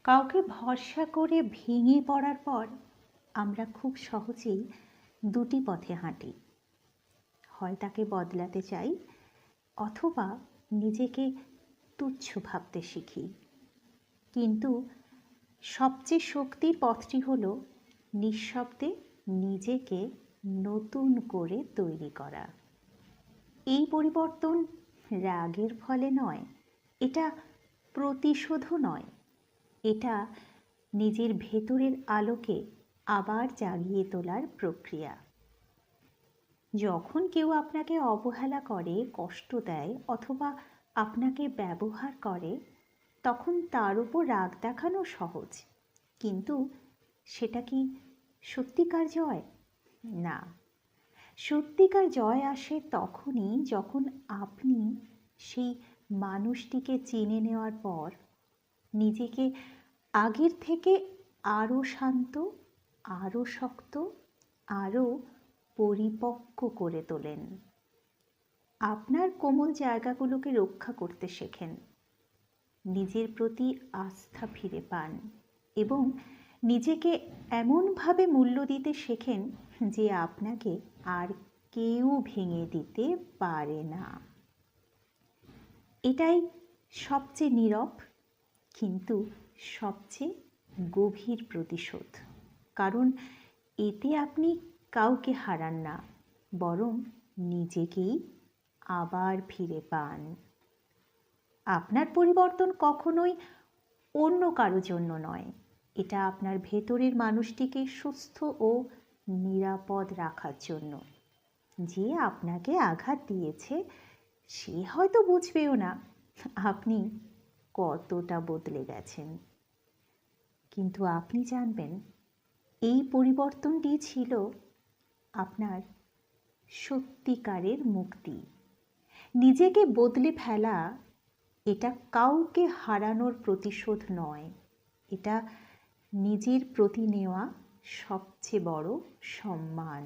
কাউকে ভরসা করে ভেঙে পড়ার পর আমরা খুব সহজেই দুটি পথে হাঁটি। হয় তাকে বদলাতে চাই, অথবা নিজেকে তুচ্ছ ভাবতে শিখি। কিন্তু সবচেয়ে শক্তির পথটি হলো নিঃশব্দে নিজেকে নতুন করে তৈরি করা। এই পরিবর্তন রাগের ফলে নয়, এটা প্রতিশোধও নয়, এটা নিজের ভেতরের আলোকে আবার জাগিয়ে তোলার প্রক্রিয়া। যখন কেউ আপনাকে অবহেলা করে, কষ্ট দেয় অথবা আপনাকে ব্যবহার করে, তখন তার উপর রাগ দেখানো সহজ, কিন্তু সেটা কি সত্যিকার জয়? না, সত্যিকার জয় আসে তখনই যখন আপনি সেই মানুষটিকে চিনে নেওয়ার পর নিজেকে আগের থেকে আরও শান্ত, আরও শক্ত, আরও পরিপক্ক করে তোলেন। আপনার কোমল জায়গাগুলোকে রক্ষা করতে শেখেন, নিজের প্রতি আস্থা ফিরে পান এবং নিজেকে এমনভাবে মূল্য দিতে শেখেন যে আপনাকে আর কেউ ভেঙে দিতে পারে না। এটাই সবচেয়ে নীরব কিন্তু সবচেয়ে গভীর প্রতিশোধ, কারণ এতে আপনি কাউকে হারান না, বরং নিজেকেই আবার ফিরে পান। আপনার পরিবর্তন কখনোই অন্য কারো জন্য নয়, এটা আপনার ভেতরের মানুষটিকে সুস্থ ও নিরাপদ রাখার জন্য। যে আপনাকে আঘাত দিয়েছে সে হয়তো বুঝবেও না আপনি কতটা বদলে গেছেন, কিন্তু আপনি জানবেন এই পরিবর্তনটি ছিল আপনার সত্যিকারের মুক্তি। নিজেকে বদলে ফেলা এটা কাউকে হারানোর প্রতিশোধ নয়, এটা নিজের প্রতি নেওয়া সবচেয়ে বড় সম্মান।